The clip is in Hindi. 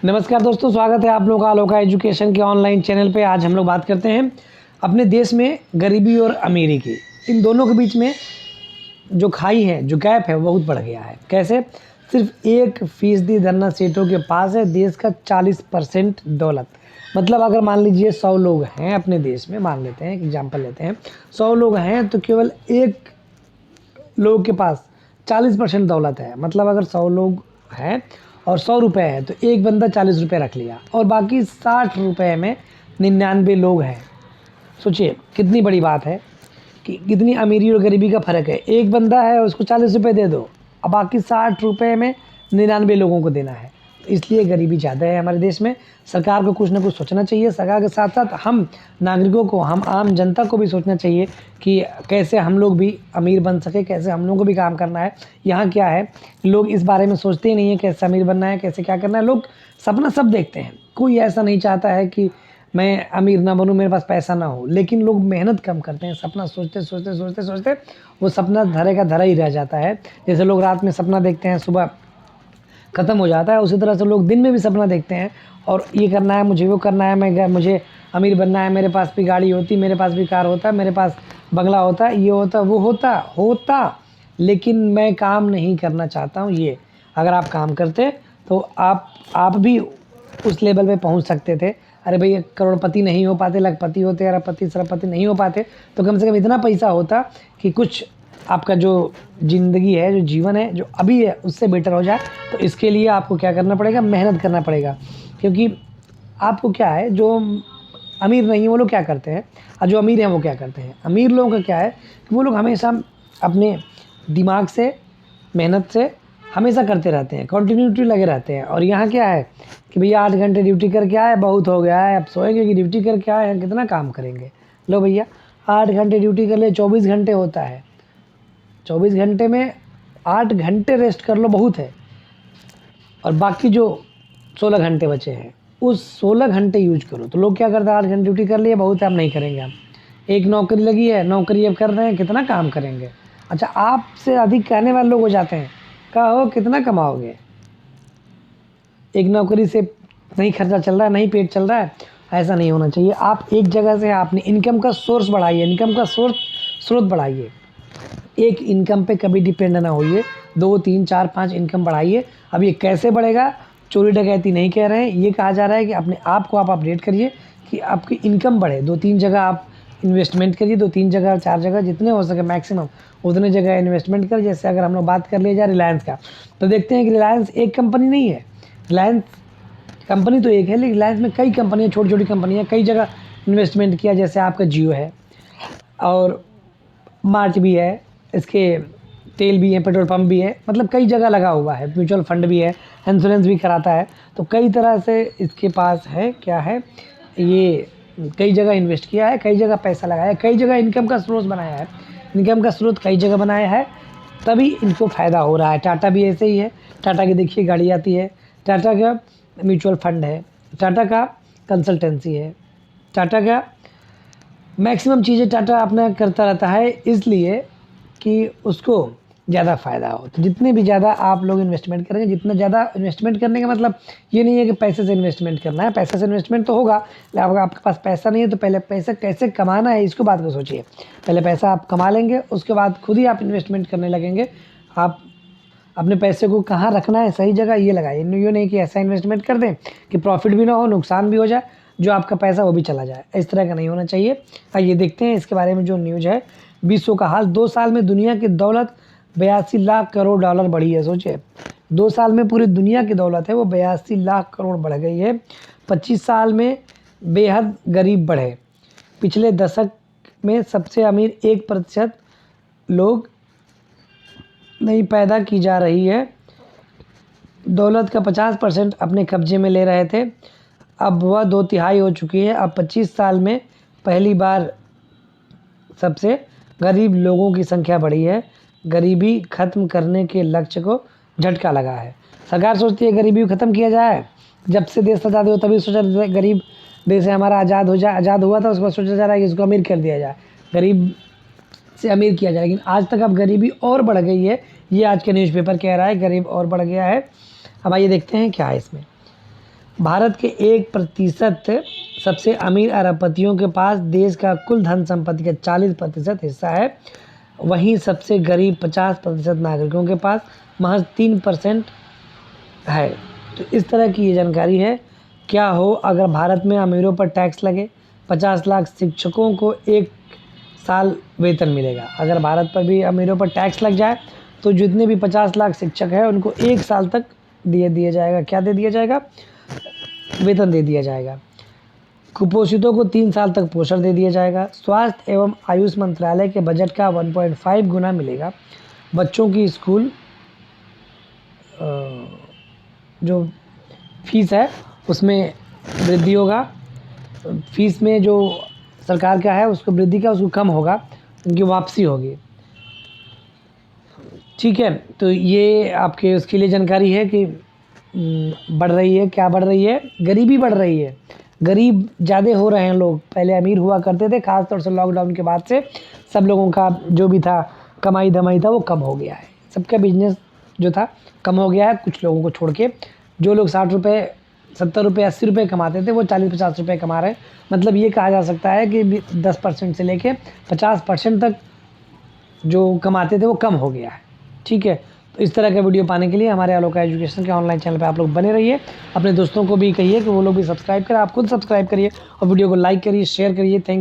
नमस्कार दोस्तों, स्वागत है आप लोगों का अलोका एजुकेशन के ऑनलाइन चैनल पे। आज हम लोग बात करते हैं अपने देश में गरीबी और अमीरी की। इन दोनों के बीच में जो खाई है, जो गैप है, वो बहुत बढ़ गया है। कैसे? सिर्फ 1% धन्ना सेठों के पास है देश का 40% दौलत। मतलब अगर मान लीजिए 100 लोग हैं अपने देश में, मान लेते हैं, एग्जाम्पल लेते हैं, 100 लोग हैं तो केवल एक लोग के पास 40% दौलत है। मतलब अगर 100 लोग हैं और 100 रुपये है तो एक बंदा 40 रुपये रख लिया और बाकी 60 रुपये में 99 लोग हैं। सोचिए कितनी बड़ी बात है कि कितनी अमीरी और गरीबी का फ़र्क है। एक बंदा है उसको 40 रुपये दे दो, अब बाकी 60 रुपये में 99 लोगों को देना है। तो इसलिए गरीबी ज़्यादा है हमारे देश में। सरकार को कुछ ना कुछ सोचना चाहिए। सरकार के साथ साथ हम नागरिकों को, हम आम जनता को भी सोचना चाहिए कि कैसे हम लोग भी अमीर बन सके, कैसे हम लोगों को भी काम करना है। यहाँ क्या है, लोग इस बारे में सोचते ही नहीं है कैसे अमीर बनना है, कैसे क्या करना है। लोग सपना सब देखते हैं, कोई ऐसा नहीं चाहता है कि मैं अमीर ना बनूं, मेरे पास पैसा ना हो, लेकिन लोग मेहनत कम करते हैं। सपना सोचते सोचते सोचते सोचते वो सपना धरे का धरा ही रह जाता है। जैसे लोग रात में सपना देखते हैं, सुबह ख़त्म हो जाता है, उसी तरह से लोग दिन में भी सपना देखते हैं और ये करना है मुझे, वो करना है, मुझे अमीर बनना है, मेरे पास भी गाड़ी होती, मेरे पास भी कार होता, मेरे पास बंगला होता, ये होता, वो होता, लेकिन मैं काम नहीं करना चाहता हूँ। ये अगर आप काम करते तो आप भी उस लेवल पे पहुँच सकते थे। अरे भैया, करोड़पति नहीं हो पाते, लखपति होते, अरबपति सरबपति नहीं हो पाते, तो कम से कम इतना पैसा होता कि कुछ आपका जो ज़िंदगी है, जो जीवन है, जो अभी है, उससे बेटर हो जाए। तो इसके लिए आपको क्या करना पड़ेगा? मेहनत करना पड़ेगा। क्योंकि आपको क्या है, जो अमीर नहीं है वो लोग क्या करते हैं और जो अमीर हैं वो क्या करते हैं। अमीर लोगों का क्या है कि वो लोग हमेशा अपने दिमाग से, मेहनत से हमेशा करते रहते हैं, कंटिन्यूटी लगे रहते हैं। और यहाँ क्या है कि भैया 8 घंटे ड्यूटी करके आए, बहुत हो गया है, अब सोएंगे कि ड्यूटी करके आए हैं, कितना काम करेंगे। लो भैया, 8 घंटे ड्यूटी कर ले, 24 घंटे होता है। 24 घंटे में 8 घंटे रेस्ट कर लो, बहुत है। और बाकी जो 16 घंटे बचे हैं, उस 16 घंटे यूज करो। तो लोग क्या करते हैं, 8 घंटे ड्यूटी कर लिए, बहुत है, अब नहीं करेंगे। हम एक नौकरी लगी है, नौकरी अब कर रहे हैं, कितना काम करेंगे। अच्छा, आपसे अधिक कहने वाले लोग हो जाते हैं, कहो कितना कमाओगे। एक नौकरी से नहीं खर्चा चल रहा है, नहीं पेट चल रहा है, ऐसा नहीं होना चाहिए। आप एक जगह से अपनी इनकम का सोर्स बढ़ाइए, इनकम का स्रोत बढ़ाइए। एक इनकम पे कभी डिपेंड ना होइए, 2, 3, 4, 5 इनकम बढ़ाइए। अब ये कैसे बढ़ेगा? चोरी डकैती नहीं कह रहे हैं, ये कहा जा रहा है कि अपने आप को आप अपडेट करिए कि आपकी इनकम बढ़े। 2-3 जगह आप इन्वेस्टमेंट करिए, 2-3 जगह, 4 जगह, जितने हो सके मैक्सिमम उतने जगह इन्वेस्टमेंट कर। जैसे अगर हम लोग बात कर लिया जाए रिलायंस का, तो देखते हैं कि रिलायंस एक कंपनी नहीं है। रिलायंस कंपनी तो एक है, लेकिन रिलायंस में कई कंपनियाँ, छोटी छोटी कंपनियाँ, कई जगह इन्वेस्टमेंट किया। जैसे आपका जियो है और मार्च भी है, इसके तेल भी है, पेट्रोल पंप भी है, मतलब कई जगह लगा हुआ है। म्यूचुअल फंड भी है, इंश्योरेंस भी कराता है। तो कई तरह से इसके पास है, क्या है, ये कई जगह इन्वेस्ट किया है, कई जगह पैसा लगाया है, कई जगह इनकम का स्रोत बनाया है। इनकम का स्रोत कई जगह बनाया है, तभी इनको फ़ायदा हो रहा है। टाटा भी ऐसे ही है। टाटा की देखिए गाड़ी आती है, टाटा का म्यूचुअल फंड है, टाटा का कंसल्टेंसी है, टाटा का मैक्सिमम चीज़ें टाटा अपना करता रहता है, इसलिए कि उसको ज़्यादा फ़ायदा हो। तो जितने भी ज़्यादा आप लोग इन्वेस्टमेंट करेंगे, जितना ज़्यादा इन्वेस्टमेंट करने का मतलब ये नहीं है कि पैसे से इन्वेस्टमेंट करना है। पैसे से इन्वेस्टमेंट तो होगा, लेकिन अगर आपके पास पैसा नहीं है तो पहले पैसा कैसे कमाना है, इसको बात को सोचिए। पहले पैसा आप कमा लेंगे, उसके बाद खुद ही आप इन्वेस्टमेंट करने लगेंगे। आप अपने पैसे को कहाँ रखना है, सही जगह ये लगाइए। ये नहीं कि ऐसा इन्वेस्टमेंट कर दें कि प्रॉफिट भी ना हो, नुकसान भी हो जाए, जो आपका पैसा वो भी चला जाए। इस तरह का नहीं होना चाहिए। आइए देखते हैं इसके बारे में जो न्यूज़ है। विश्व का हाल, 2 साल में दुनिया की दौलत 82 लाख करोड़ डॉलर बढ़ी है। सोचिए 2 साल में पूरी दुनिया की दौलत है वो 82 लाख करोड़ बढ़ गई है। 25 साल में बेहद गरीब बढ़े। पिछले दशक में सबसे अमीर 1% लोग नहीं पैदा की जा रही है। दौलत का 50% अपने कब्जे में ले रहे थे, अब वह 2/3 हो चुकी है। अब 25 साल में पहली बार सबसे गरीब लोगों की संख्या बढ़ी है। गरीबी ख़त्म करने के लक्ष्य को झटका लगा है। सरकार सोचती है गरीबी को ख़त्म किया जाए। जब से देश आज़ाद हुआ तभी सोचा गरीब देश है हमारा आज़ाद हो जाए, आज़ाद हुआ था उसके बाद सोचा जा रहा है कि इसको अमीर कर दिया जाए, गरीब से अमीर किया जाए। लेकिन आज तक अब गरीबी और बढ़ गई है, ये आज के न्यूज़पेपर कह रहा है, गरीब और बढ़ गया है। अब आइए देखते हैं क्या है इसमें। भारत के 1% सबसे अमीर अरबपतियों के पास देश का कुल धन संपत्ति का 40% हिस्सा है। वहीं सबसे गरीब 50% नागरिकों के पास महज 3% है। तो इस तरह की ये जानकारी है। क्या हो अगर भारत में अमीरों पर टैक्स लगे? 50 लाख शिक्षकों को 1 साल वेतन मिलेगा। अगर भारत पर भी अमीरों पर टैक्स लग जाए तो जितने भी 50 लाख शिक्षक हैं उनको 1 साल तक दिया जाएगा। क्या दे दिया जाएगा? वेतन दे दिया जाएगा। कुपोषितों को 3 साल तक पोषण दे दिया जाएगा। स्वास्थ्य एवं आयुष मंत्रालय के बजट का 1.5 गुना मिलेगा। बच्चों की स्कूल जो फीस है उसमें वृद्धि होगा। फीस में जो सरकार का है उसको वृद्धि का उसको कम होगा, उनकी वापसी होगी। ठीक है, तो ये आपके उसके लिए जानकारी है कि बढ़ रही है। क्या बढ़ रही है? गरीबी बढ़ रही है। गरीब ज़्यादा हो रहे हैं लोग। पहले अमीर हुआ करते थे, ख़ास तौर से लॉकडाउन के बाद से सब लोगों का जो भी था कमाई धमाई था वो कम हो गया है। सबका बिजनेस जो था कम हो गया है। कुछ लोगों को छोड़ के जो लोग 60 रुपये 70 रुपये 80 रुपये कमाते थे वो 40-50 रुपये कमा रहे हैं। मतलब ये कहा जा सकता है कि 10% से लेके 50% तक जो कमाते थे वो कम हो गया है। ठीक है, तो इस तरह का वीडियो पाने के लिए हमारे आलोका एजुकेशन के ऑनलाइन चैनल पे आप लोग बने रहिए। अपने दोस्तों को भी कहिए कि वो लोग भी सब्सक्राइब करें। आप खुद सब्सक्राइब करिए और वीडियो को लाइक करिए, शेयर करिए। थैंक